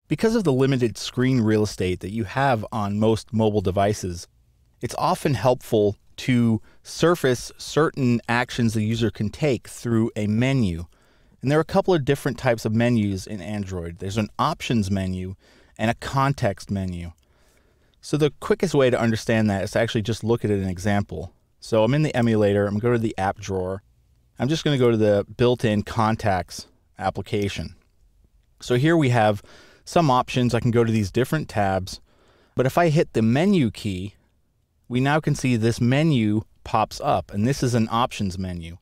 Because of the limited screen real estate that you have on most mobile devices, it's often helpful to surface certain actions the user can take through a menu. And there are a couple of different types of menus in Android. There's an options menu and a context menu. So the quickest way to understand that is to actually just look at an example. So I'm in the emulator, I'm going to go to the app drawer. I'm just going to go to the built-in contacts application. So here we have some options. I can go to these different tabs, but if I hit the menu key, we now can see this menu pops up, and this is an options menu.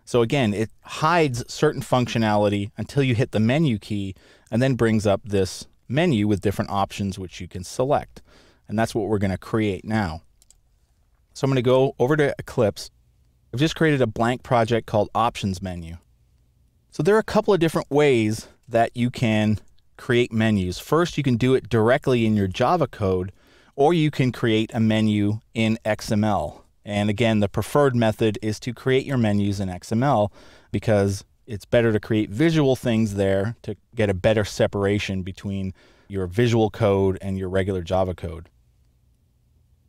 So again, it hides certain functionality until you hit the menu key and then brings up this menu with different options which you can select. And that's what we're going to create now. So I'm going to go over to Eclipse. I've just created a blank project called Options Menu. So there are a couple of different ways that you can create menus. First, you can do it directly in your Java code, or you can create a menu in XML. And again, the preferred method is to create your menus in XML because it's better to create visual things there to get a better separation between your visual code and your regular Java code.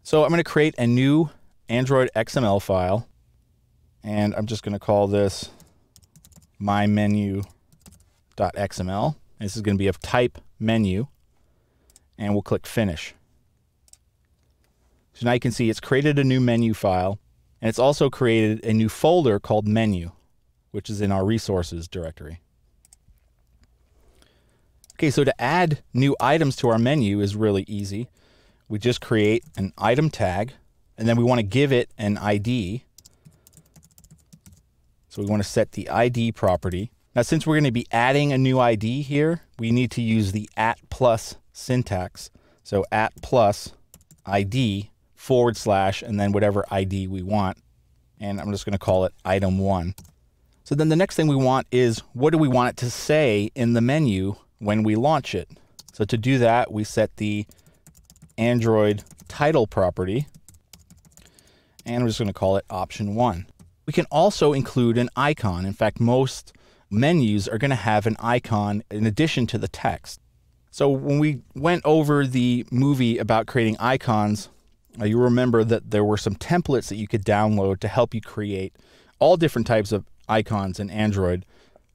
So I'm going to create a new Android XML file, and I'm just going to call this mymenu.xml. This is going to be of type menu, and we'll click Finish. So now you can see it's created a new menu file, and it's also created a new folder called Menu, which is in our Resources directory. Okay, so to add new items to our menu is really easy. We just create an item tag, and then we want to give it an ID. So we want to set the ID property. Now, since we're going to be adding a new ID here, we need to use the @+ syntax. So @+ ID / and then whatever ID we want. And I'm just going to call it item1. So then the next thing we want is, what do we want it to say in the menu when we launch it? So to do that, we set the Android title property, and I'm just going to call it option1. We can also include an icon. In fact, most menus are going to have an icon in addition to the text. So when we went over the movie about creating icons, you remember that there were some templates that you could download to help you create all different types of icons in Android.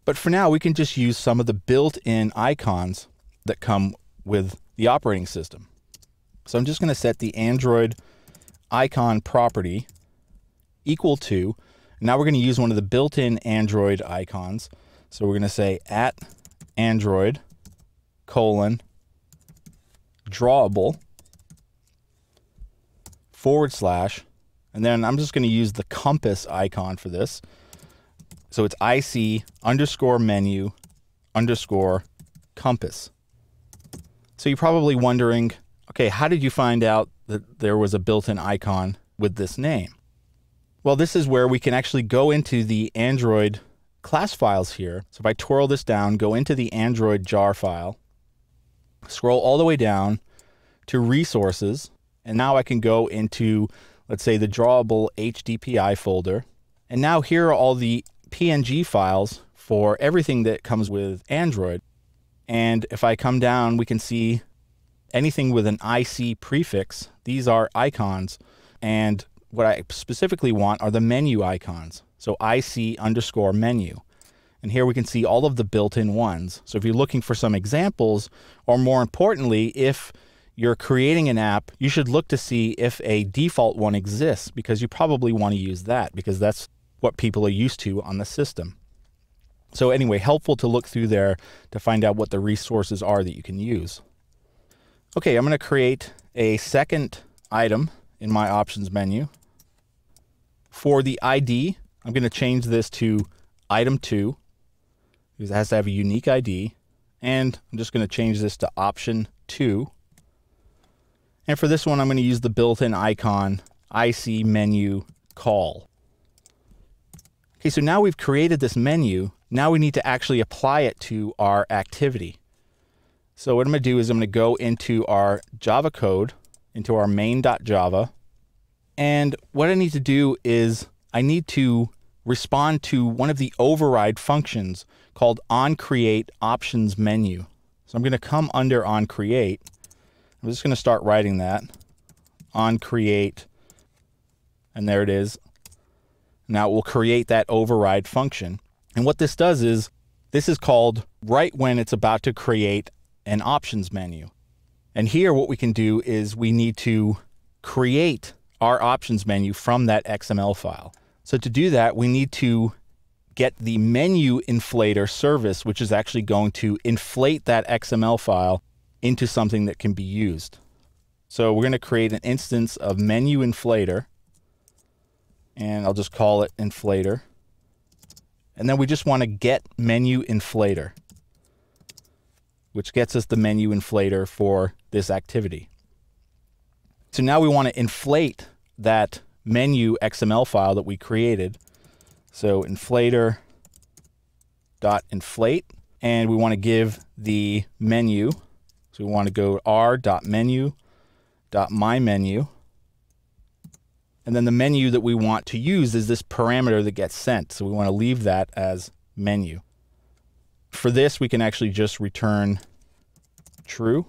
But for now, we can just use some of the built-in icons that come with the operating system. So I'm just going to set the Android icon property equal to, now we're going to use one of the built-in Android icons. So we're going to say @Android : drawable / and then I'm just going to use the compass icon for this. So it's IC_menu_compass. So you're probably wondering, okay, how did you find out that there was a built-in icon with this name? Well, this is where we can actually go into the Android class files here. So if I twirl this down, go into the Android jar file, scroll all the way down to Resources, and now I can go into, let's say, the drawable HDPI folder. And now here are all the PNG files for everything that comes with Android. And if I come down, we can see anything with an IC prefix. These are icons. And what I specifically want are the menu icons. So IC_menu. And here we can see all of the built-in ones. So if you're looking for some examples, or more importantly, if you're creating an app, you should look to see if a default one exists, because you probably want to use that because that's what people are used to on the system. So anyway, helpful to look through there to find out what the resources are that you can use. Okay, I'm going to create a second item in my options menu. For the ID, I'm going to change this to item2 because it has to have a unique ID. And I'm just going to change this to option2. And for this one, I'm going to use the built-in icon IC menu call. Okay, so now we've created this menu. Now we need to actually apply it to our activity. So what I'm going to do is I'm going to go into our Java code, into our main.java. And what I need to do is I need to respond to one of the override functions called onCreateOptionsMenu. So I'm going to come under on create. I'm just going to start writing that on create, and there it is. Now it will create that override function. And what this does is, this is called right when it's about to create an options menu. And here what we can do is we need to create our options menu from that XML file. So to do that, we need to get the menu inflator service, which is actually going to inflate that XML file into something that can be used. So we're going to create an instance of menu inflator, and I'll just call it inflator. And then we just want to get menu inflator, which gets us the menu inflator for this activity. So now we want to inflate that menu XML file that we created. So inflator.inflate, and we want to give the menu. So we want to go r.menu.myMenu. And then the menu that we want to use is this parameter that gets sent. So we want to leave that as menu. For this, we can actually just return true.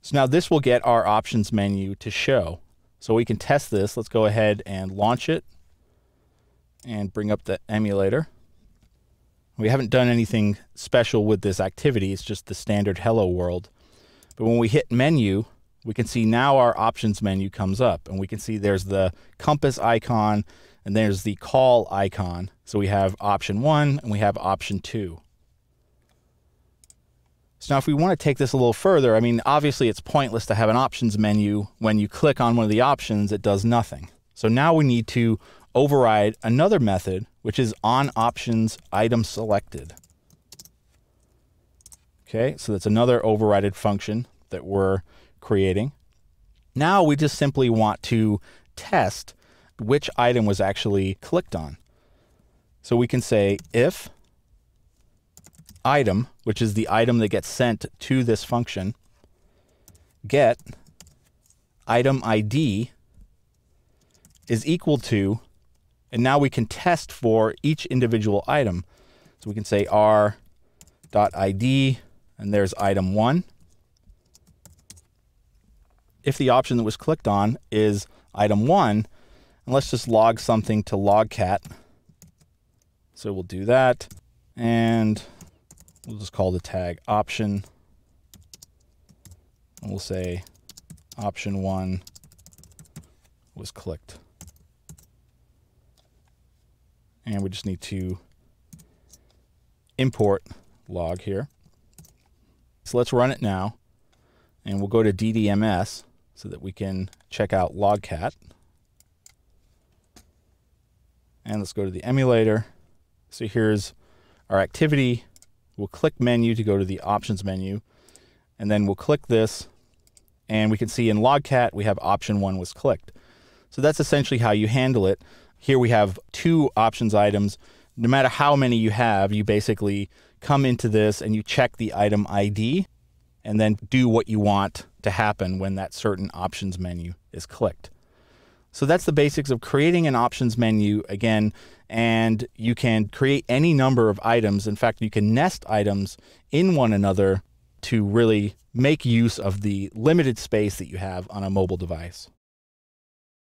So now this will get our options menu to show. So we can test this. Let's go ahead and launch it and bring up the emulator. We haven't done anything special with this activity. It's just the standard hello world. But when we hit menu, we can see now our options menu comes up, and we can see there's the compass icon and there's the call icon. So we have option 1 and we have option 2. So now if we want to take this a little further, I mean, obviously it's pointless to have an options menu. When you click on one of the options, it does nothing. So now we need to override another method, which is on options item selected. Okay, so that's another overrided function that we're creating. Now we just simply want to test which item was actually clicked on. So we can say if item, which is the item that gets sent to this function, get item ID is equal to, and now we can test for each individual item. So we can say r.id, and there's item 1. If the option that was clicked on is item 1, and let's just log something to logcat. So we'll do that, and we'll just call the tag option. And we'll say option 1 was clicked. And we just need to import log here. So let's run it now, and we'll go to DDMS so that we can check out logcat. And let's go to the emulator. So here's our activity. We'll click menu to go to the options menu, and then we'll click this, and we can see in logcat we have option 1 was clicked. So that's essentially how you handle it. Here we have 2 options items. No matter how many you have, you basically come into this and you check the item ID and then do what you want to happen when that certain options menu is clicked. So that's the basics of creating an options menu again, and you can create any number of items. In fact, you can nest items in one another to really make use of the limited space that you have on a mobile device.